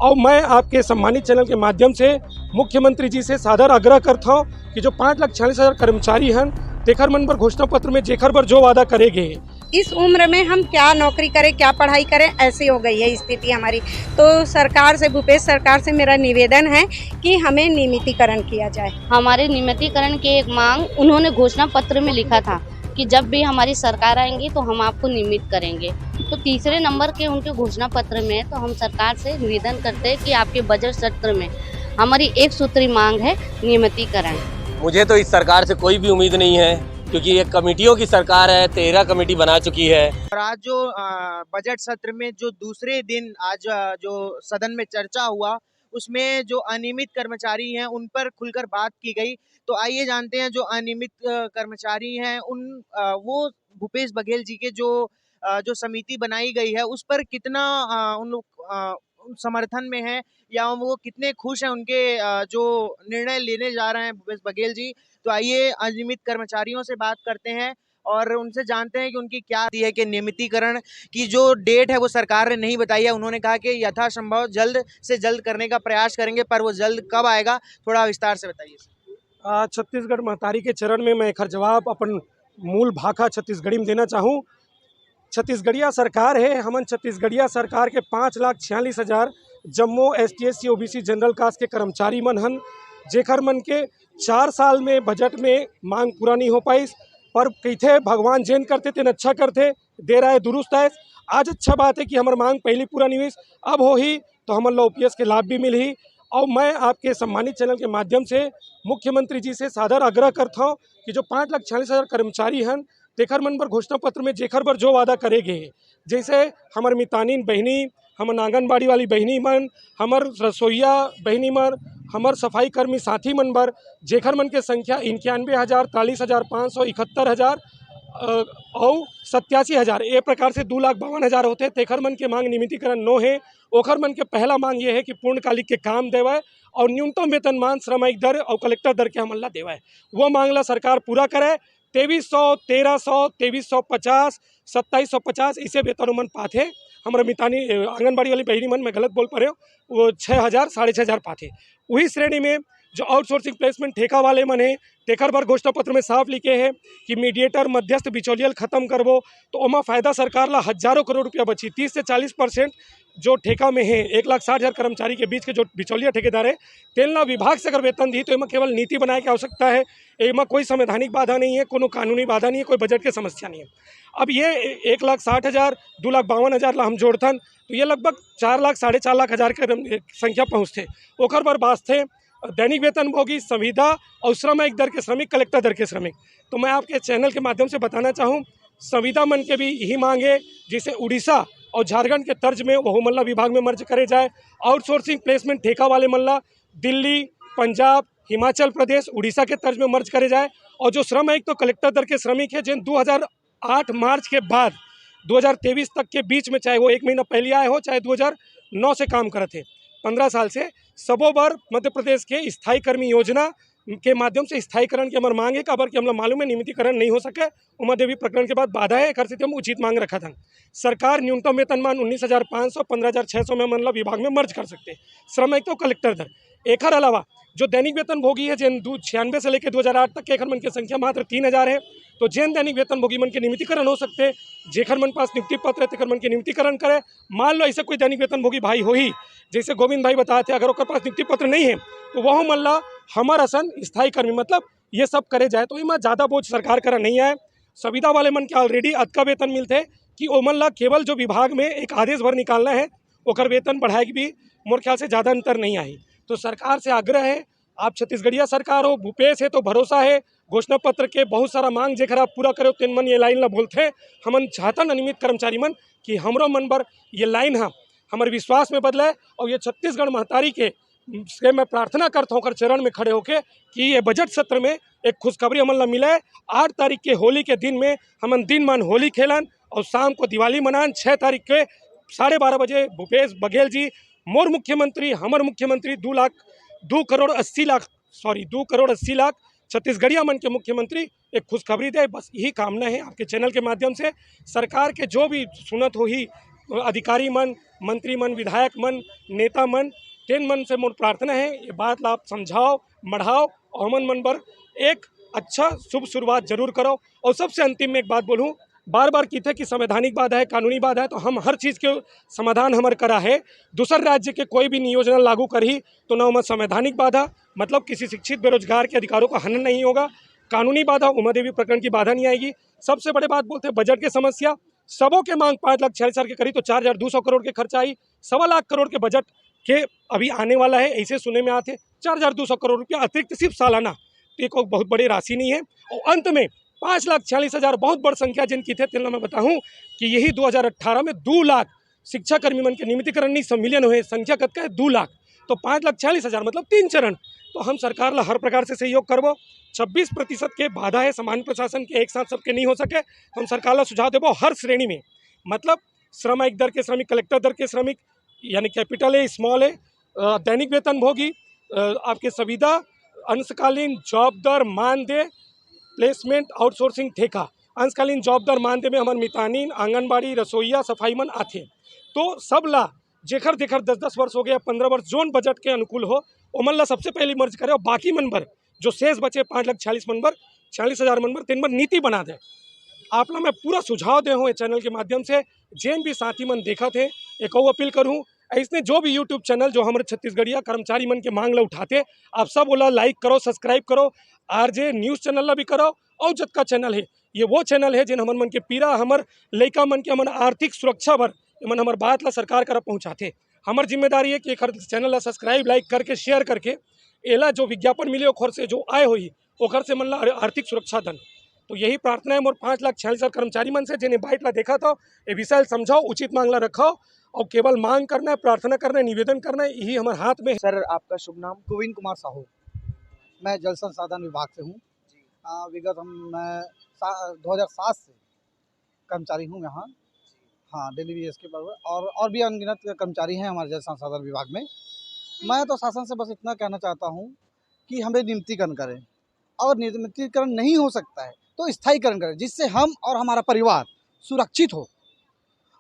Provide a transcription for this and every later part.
और मैं आपके सम्मानित चैनल के माध्यम से मुख्यमंत्री जी से सादर आग्रह करता हूँ कि जो 5,46,000 कर्मचारी हैं तेखर मन पर घोषणा पत्र में जेखर पर जो वादा करेंगे, इस उम्र में हम क्या नौकरी करें, क्या पढ़ाई करें, ऐसी हो गई है स्थिति हमारी। तो सरकार से, भूपेश सरकार से मेरा निवेदन है कि हमें नियमितीकरण किया जाए। हमारे नियमितीकरण की एक मांग उन्होंने घोषणा पत्र में लिखा था कि जब भी हमारी सरकार आएंगी तो हम आपको नियमित करेंगे। तो तीसरे नंबर के उनके घोषणा पत्र में तो हम सरकार से निवेदन करते हैं कि आपके बजट सत्र में हमारी एक सूत्री मांग है नियमितीकरण। मुझे तो इस सरकार से कोई भी उम्मीद नहीं है, क्योंकि ये कमेटियों की सरकार है, 13 कमेटी बना चुकी है। और आज जो बजट सत्र में जो दूसरे दिन आज जो सदन में चर्चा हुआ, उसमें जो अनियमित कर्मचारी हैं उन पर खुलकर बात की गई। तो आइए जानते हैं जो अनियमित कर्मचारी हैं उन वो भूपेश बघेल जी के जो समिति बनाई गई है उस पर कितना उन लोग समर्थन में है या वो कितने खुश हैं उनके जो निर्णय लेने जा रहे हैं भूपेश बघेल जी। तो आइए अनियमित कर्मचारियों से बात करते हैं और उनसे जानते हैं कि उनकी क्या दी है कि नियमितीकरण की जो डेट है वो सरकार ने नहीं बताई है। उन्होंने कहा कि यथासंभव जल्द से जल्द करने का प्रयास करेंगे, पर वो जल्द कब आएगा थोड़ा विस्तार से बताइए। छत्तीसगढ़ महतारी के चरण में मैं एक जवाब अपन मूल भाषा छत्तीसगढ़ी में देना चाहूँ। छत्तीसगढ़िया सरकार है, हमन छत्तीसगढ़िया सरकार के 5,46,000 जम्मो ST/SC OBC जनरल कास्ट के कर्मचारी मन हन, जेखर मन के 4 साल में बजट में मांग पूरा नहीं हो पाई। पर कहते भगवान जेन करते तेन अच्छा करते, दे रहा है दुरुस्त है। आज अच्छा बात है कि हमार मांग पहली पूरा नहीं हुई, अब हो ही तो हमन लो OPS के लाभ भी मिल ही। और मैं आपके सम्मानित चैनल के माध्यम से मुख्यमंत्री जी से सादर आग्रह करता हूँ कि जो 5,46,000 कर्मचारी हैं तेखर मन पर घोषणा पत्र में जेखर पर जो वादा करेंगे, जैसे हमार मितानिन बहनी, हमर आंगनबाड़ी वाली बहनी मन, हमर रसोईया बहनी मन, हमर सफाई कर्मी साथी मन बर जेखर मन के संख्या 91,000, 43,000, 500, 71,000 और 87,000 ए प्रकार से 2,52,000 होते। तेखर मन के मांग नियमितीकरण नो है। ओखर मन के पहला मांग ये है कि पूर्णकालिक के काम देवाए और न्यूनतम वेतनमान श्रमिक दर और कलेक्टर दर के हमन ला देवाए। वो मांग ला सरकार पूरा करे। 2300, 1300, 2350, 2750 ऐसे वेतन मन पाथे। हमारा मितानी आंगनबाड़ी वाली बहनी मन, मैं गलत बोल पा रहे हो, वो 6,000, 6,500 पाथे। वही श्रेणी में जो आउटसोर्सिंग प्लेसमेंट ठेका वाले मन है तेखर पर घोषणा पत्र में साफ लिखे हैं कि मीडिएटर मध्यस्थ बिचौलियल खत्म करबो तो ओमा फायदा सरकार ला हजारों करोड़ रुपया बची। 30 से 40% जो ठेका में है 1,60,000 कर्मचारी के बीच के जो बिचौलिया ठेकेदार है तेलना विभाग से अगर वेतन दी तो इमा केवल नीति बनाए की आवश्यकता है। इमा कोई संवैधानिक बाधा नहीं है, कोनो कानूनी बाधा नहीं है, कोई बजट के समस्या नहीं है। अब ये 1,60,000, 2,52,000 ला हम जोड़थन तो ये लगभग 4 लाख, 4.5 लाख हज़ार के संख्या पहुँचते। ओखर पर बासथे दैनिक वेतनभोगी, संविदा और श्रमिक दर के श्रमिक, कलेक्टर दर के श्रमिक। तो मैं आपके चैनल के माध्यम से बताना चाहूँ, संविदा मन के भी यही मांग है जिसे उड़ीसा और झारखंड के तर्ज में वो मल्ला विभाग में मर्ज करे जाए। आउटसोर्सिंग प्लेसमेंट ठेका वाले मल्ला दिल्ली, पंजाब, हिमाचल प्रदेश, उड़ीसा के तर्ज में मर्ज करे जाए। और जो श्रमिक तो कलेक्टर दर के श्रमिक है जिन 2008 मार्च के बाद 2023 तक के बीच में, चाहे वो 1 महीना पहले आए हो चाहे 2009 से काम करे थे, 15 साल से सबों बार मध्य प्रदेश के स्थायी कर्मी योजना के माध्यम से स्थायीकरण की हमारे मांग है। काबर कि हमला मालूम है नियमितीकरण नहीं हो सके, उमा देवी प्रकरण के बाद बाधा है, कर हम उचित मांग रखा था। सरकार न्यूनतम वेतनमान 19,500, 15,600 में मतलब विभाग में मर्ज कर सकते। श्रमिक तो कलेक्टर दर एकर अलावा जो दैनिक वेतन भोगी है जिन 96 से लेकर 2008 तक के एकर मन की संख्या मात्र 3,000 है। तो जैन दैनिक वेतन भोगी मन के नियमितीकरण हो सकते, जेखर मन पास नियुक्ति पत्र है तेखर मन के नियमितीकरण करे। मान लो ऐसे कोई दैनिक वेतन भोगी भाई हो ही, जैसे गोविंद भाई बताए थे, अगर ओकर पास नियुक्ति पत्र नहीं है तो वह मल्ला हमार असन स्थायी कर्मी मतलब ये सब करे जाए तो इमा ज़्यादा बोझ सरकार करा नहीं आए। संविदा वाले मन के ऑलरेडी अतका वेतन मिलते कि ओमन ला केवल जो विभाग में एक आदेश भर निकालना है ओकर वेतन बढ़ाए की भी मोर ख्याल से ज़्यादा अंतर नहीं आई। तो सरकार से आग्रह है, आप छत्तीसगढ़िया सरकार हो, भूपेश है तो भरोसा है, घोषणा पत्र के बहुत सारा मांग जेकर आप पूरा करो तेन मन ये लाइन ला बोलते। हमन चाहतन अनियमित कर्मचारी मन कि हमरो मन पर ये लाइन है हमारे विश्वास में बदले। और ये छत्तीसगढ़ महतारी के से मैं प्रार्थना करता हूँ कर चरण में खड़े होके कि ये बजट सत्र में एक खुशखबरी हमन ला मिले। 8 तारीख के होली के दिन में हमन दिन मान होली खेलन और शाम को दिवाली मनान। 6 तारीख के 12:30 बजे भूपेश बघेल जी मोर मुख्यमंत्री, हमर मुख्यमंत्री 2 करोड़ 80 लाख छत्तीसगढ़िया मन के मुख्यमंत्री एक खुशखबरी दे। बस यही कामना है आपके चैनल के माध्यम से। सरकार के जो भी सुनत हो ही अधिकारी मन, मंत्री मन, विधायक मन, नेता मन, 10 मन से मोर प्रार्थना है ये बात ला आप समझाओ, बढ़ाओ और हमन मन बर एक अच्छा शुभ शुरुआत जरूर करो। और सबसे अंतिम में एक बात बोलूँ, बार बार की थे कि संवैधानिक बाधा है, कानूनी बाधा है, तो हम हर चीज़ के समाधान हमार करा है। दूसर राज्य के कोई भी नियोजन लागू करी तो न उनमें संवैधानिक बाधा, मतलब किसी शिक्षित बेरोजगार के अधिकारों का हनन नहीं होगा। कानूनी बाधा, उमा देवी प्रकरण की बाधा नहीं आएगी। सबसे बड़े बात बोलते हैं बजट की समस्या, सबों के मांग 5,46,000 के करी तो 4,200 करोड़ के खर्चा आई। 1.25 करोड़ के बजट के अभी आने वाला है, ऐसे सुने में आते 4,200 करोड़ रुपया अतिरिक्त सिर्फ सालाना, तो ये कोई बहुत बड़ी राशि नहीं है। और अंत में 5,46,000 बहुत बड़ी संख्या जिनकी थे, तेल मैं बताऊं कि यही 2018 में 2 लाख शिक्षा कर्मी मन के नियमितीकरण नहीं सम्मिलन हुए, संख्या कत का है 2 लाख, तो 5,46,000 मतलब 3 चरण। तो हम सरकार ला हर प्रकार से सहयोग करबो। 26% के बाधा है सामान्य प्रशासन के, एक साथ सबके नहीं हो सके। हम सरकार ला सुझाव देबो हर श्रेणी में, मतलब श्रमिक दर के श्रमिक, कलेक्टर दर के श्रमिक, यानी कैपिटल है, स्मॉल है, दैनिक वेतन भोगी, आपके सुविधा, अंशकालीन जॉब दर मानदेय, प्लेसमेंट, आउटसोर्सिंग, ठेका। अंशकालीन जॉब दर मानदेय में हमार मितानिन, आंगनबाड़ी, रसोईया, सफाई मन आथे। तो सब ला जेखर जेखर 10-10 वर्ष हो गया, 15 वर्ष जोन बजट के अनुकूल हो ओमन ला सबसे पहले मर्ज करे, और बाकी मनबर जो शेष बचे 5,46,000 मनबर, 40,000 मनबर, तीन बार नीति बना दे। आप ला मैं पूरा सुझाव दे हूँ चैनल के माध्यम से, जिन भी साथी मन देखा थे एक और अपील करूँ, ऐसने जो भी यूट्यूब चैनल जो हमारे छत्तीसगढ़िया कर्मचारी मन के मांग ला उठाते, आप सब बोला लाइक करो, सब्सक्राइब करो, आरजे न्यूज़ चैनल ला भी करो। और जतका चैनल है ये वो चैनल है जिन हमन मन के पीरा, हमर लइका मन के, हमन आर्थिक सुरक्षा बर मन हमार बात ला सरकार करा पहुँचाते। हमार जिम्मेदारी है कि एक चैनल ला सब्सक्राइब, लाइक करके, शेयर करके एला जो विज्ञापन मिले ओखर से जो आय होई ओखर से मन ला आर्थिक सुरक्षा दन। तो यही प्रार्थना है मोर 5,46,000 कर्मचारी मन से, जिन्हें बाइट ला देखा था ये विषय समझाओ, उचित मांग ला रखो, और केवल मांग करना है, प्रार्थना करना है, निवेदन करना है, यही हमारे हाथ में है। सर आपका शुभ नाम? गोविंद कुमार साहू, मैं जल संसाधन विभाग से हूँ। विगत मैं 2007 से कर्मचारी हूँ यहाँ, हाँ, दिल्ली BSK पर, और भी अनगिनत कर्मचारी हैं हमारे जल संसाधन विभाग में। मैं तो शासन से बस इतना कहना चाहता हूँ कि हमें नियमितीकरण करें, और नियमितीकरण नहीं हो सकता है तो स्थायीकरण करें, जिससे हम और हमारा परिवार सुरक्षित हो,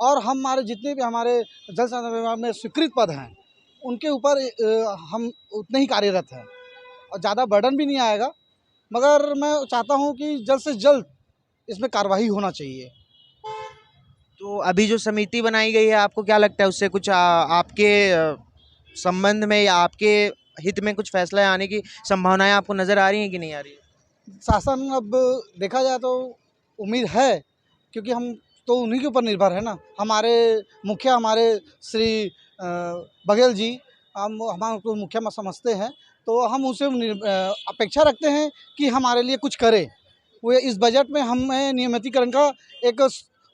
और हमारे जितने भी हमारे जल संसाधन विभाग में स्वीकृत पद हैं उनके ऊपर हम उतने ही कार्यरत हैं, और ज़्यादा बर्डन भी नहीं आएगा। मगर मैं चाहता हूं कि जल्द से जल्द इसमें कार्रवाई होना चाहिए। तो अभी जो समिति बनाई गई है, आपको क्या लगता है उससे कुछ आपके संबंध में या आपके हित में कुछ फैसला आने की संभावनाएं आपको नज़र आ रही हैं कि नहीं आ रही है? शासन अब देखा जाए तो उम्मीद है, क्योंकि हम तो उन्हीं के ऊपर निर्भर है ना। हमारे मुखिया, हमारे श्री बघेल जी, हम उनको मुखिया समझते हैं, तो हम उनसे अपेक्षा रखते हैं कि हमारे लिए कुछ करे। वो इस बजट में हमें नियमितीकरण का एक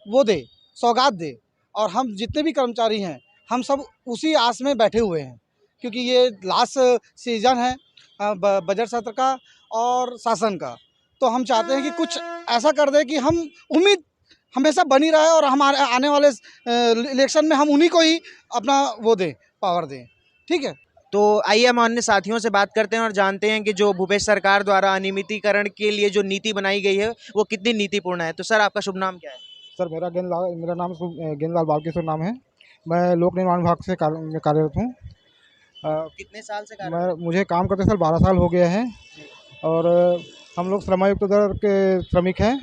वो दे, सौगात दे, और हम जितने भी कर्मचारी हैं हम सब उसी आस में बैठे हुए हैं, क्योंकि ये लास्ट सीजन है बजट सत्र का और शासन का। तो हम चाहते हैं कि कुछ ऐसा कर दे कि हम उम्मीद हमेशा बनी रहे, और हमारे आने वाले इलेक्शन में हम उन्हीं को ही अपना वो दें, पावर दें। ठीक है, तो आइए हम अन्य साथियों से बात करते हैं और जानते हैं कि जो भूपेश सरकार द्वारा अनियमितीकरण के लिए जो नीति बनाई गई है वो कितनी नीतिपूर्ण है। तो सर आपका शुभ नाम क्या है? सर मेरा नाम गेंदलाल बालकिशोर नाम है। मैं लोक निर्माण विभाग से कार्यरत हूँ। कितने साल से मुझे काम करते साल 12 साल हो गया है, और हम लोग श्रमायुक्त दर के श्रमिक हैं,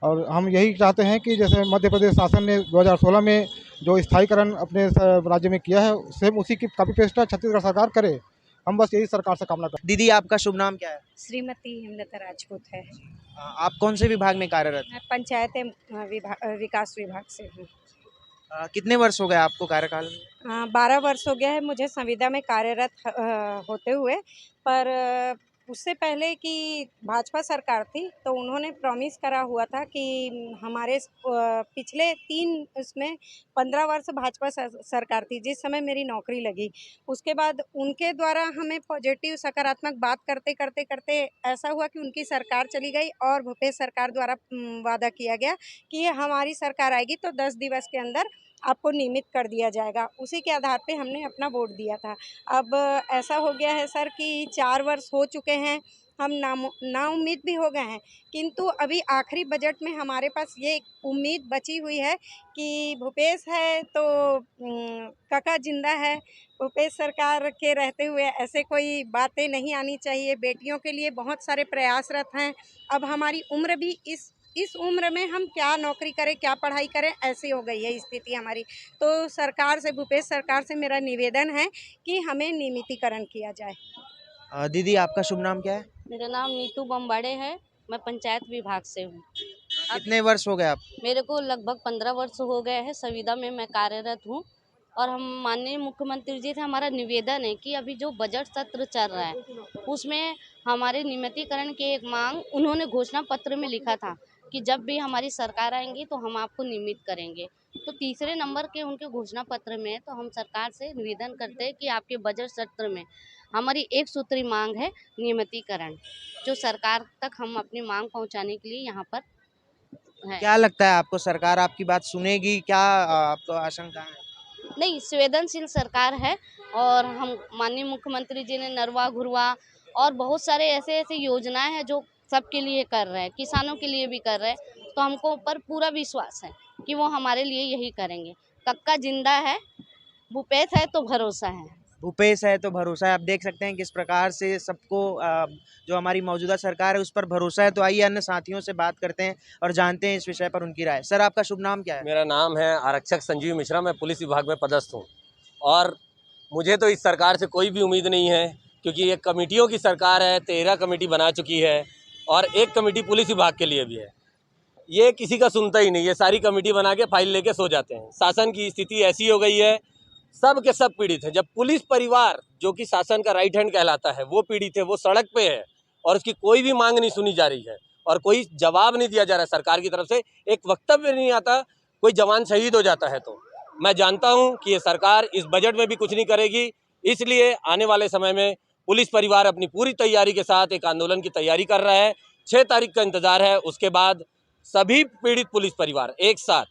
और हम यही चाहते हैं कि जैसे मध्य प्रदेश शासन ने 2016 में जो स्थायीकरण अपने राज्य में किया है, सेम उसी की कॉपी पेस्ट छत्तीसगढ़ सरकार करे। हम बस यही सरकार से कामना करते हैं। दीदी आपका शुभ नाम क्या है? श्रीमती हेमलता राजपूत है। आप कौन से विभाग में कार्यरत? मैं पंचायत विकास विभाग से हूँ। कितने वर्ष हो गए आपको कार्यकाल में? 12 वर्ष हो गया है मुझे संविदा में कार्यरत होते हुए, पर उससे पहले कि भाजपा सरकार थी तो उन्होंने प्रॉमिस करा हुआ था कि हमारे पिछले 3 उसमें 15 वर्ष भाजपा सरकार थी जिस समय मेरी नौकरी लगी। उसके बाद उनके द्वारा हमें पॉजिटिव सकारात्मक बात करते करते करते ऐसा हुआ कि उनकी सरकार चली गई, और भूपेश सरकार द्वारा वादा किया गया कि हमारी सरकार आएगी तो 10 दिवस के अंदर आपको नियमित कर दिया जाएगा। उसी के आधार पे हमने अपना वोट दिया था। अब ऐसा हो गया है सर कि 4 वर्ष हो चुके हैं, हम नाउम्मीद भी हो गए हैं, किंतु अभी आखिरी बजट में हमारे पास ये एक उम्मीद बची हुई है कि भूपेश है तो काका जिंदा है। भूपेश सरकार के रहते हुए ऐसे कोई बातें नहीं आनी चाहिए। बेटियों के लिए बहुत सारे प्रयासरत हैं। अब हमारी उम्र भी इस उम्र में हम क्या नौकरी करें, क्या पढ़ाई करें, ऐसी हो गई है स्थिति हमारी। तो सरकार से, भूपेश सरकार से मेरा निवेदन है कि हमें नियमितीकरण किया जाए। दीदी आपका शुभ नाम क्या है? मेरा नाम नीतू बम्बाड़े है। मैं पंचायत विभाग से हूँ। कितने वर्ष हो गए आप? मेरे को लगभग 15 वर्ष हो गए हैं। संविदा में मैं कार्यरत हूँ और हम माननीय मुख्यमंत्री जी से हमारा निवेदन है कि अभी जो बजट सत्र चल रहा है उसमें हमारे नियमितीकरण की एक मांग उन्होंने घोषणा पत्र में लिखा था कि जब भी हमारी सरकार आएंगी तो हम आपको नियमित करेंगे। तो तीसरे नंबर के उनके घोषणा पत्र में तो हम सरकार से निवेदन करते हैं कि आपके बजट सत्र में हमारी एक सूत्री मांग है नियमितीकरण, जो सरकार तक हम अपनी मांग पहुंचाने के लिए यहाँ पर है। क्या लगता है आपको, सरकार आपकी बात सुनेगी? क्या आपको आशंका है? नहीं, संवेदनशील सरकार है और हम माननीय मुख्यमंत्री जी ने नरवा घुरवा और बहुत सारे ऐसे योजनाएं हैं जो सबके लिए कर रहे हैं, किसानों के लिए भी कर रहे हैं। तो हमको ऊपर पूरा विश्वास है कि वो हमारे लिए यही करेंगे। कक्का जिंदा है, भूपेश है तो भरोसा है। भूपेश है तो भरोसा है। आप देख सकते हैं किस प्रकार से सबको जो हमारी मौजूदा सरकार है उस पर भरोसा है। तो आइए अन्य साथियों से बात करते हैं और जानते हैं इस विषय पर उनकी राय। सर आपका शुभ नाम क्या है? मेरा नाम है आरक्षक संजीव मिश्रा। मैं पुलिस विभाग में पदस्थ हूँ और मुझे तो इस सरकार से कोई भी उम्मीद नहीं है, क्योंकि ये कमेटियों की सरकार है। 13 कमेटी बना चुकी है और एक कमेटी पुलिस विभाग के लिए भी है। ये किसी का सुनता ही नहीं, ये सारी कमेटी बना के फाइल लेके सो जाते हैं। शासन की स्थिति ऐसी हो गई है, सब के सब पीड़ित हैं। जब पुलिस परिवार जो कि शासन का राइट हैंड कहलाता है वो पीड़ित है, वो सड़क पे है और उसकी कोई भी मांग नहीं सुनी जा रही है और कोई जवाब नहीं दिया जा रहा है सरकार की तरफ से। एक वक्तव्य नहीं आता, कोई जवान शहीद हो जाता है। तो मैं जानता हूं कि ये सरकार इस बजट में भी कुछ नहीं करेगी, इसलिए आने वाले समय में पुलिस परिवार अपनी पूरी तैयारी के साथ एक आंदोलन की तैयारी कर रहा है। 6 तारीख का इंतजार है। उसके बाद सभी पीड़ित पुलिस परिवार एक साथ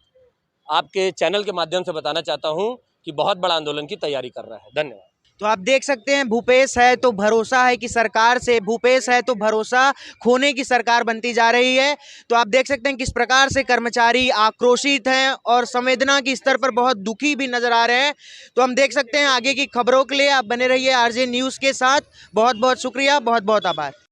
आपके चैनल के माध्यम से बताना चाहता हूं कि बहुत बड़ा आंदोलन की तैयारी कर रहा है। धन्यवाद। तो आप देख सकते हैं भूपेश है तो भरोसा है कि सरकार से, भूपेश है तो भरोसा खोने की सरकार बनती जा रही है। तो आप देख सकते हैं किस प्रकार से कर्मचारी आक्रोशित हैं और संवेदना के स्तर पर बहुत दुखी भी नजर आ रहे हैं। तो हम देख सकते हैं आगे की खबरों के लिए आप बने रहिए आरजे न्यूज़ के साथ। बहुत बहुत शुक्रिया, बहुत बहुत आभार।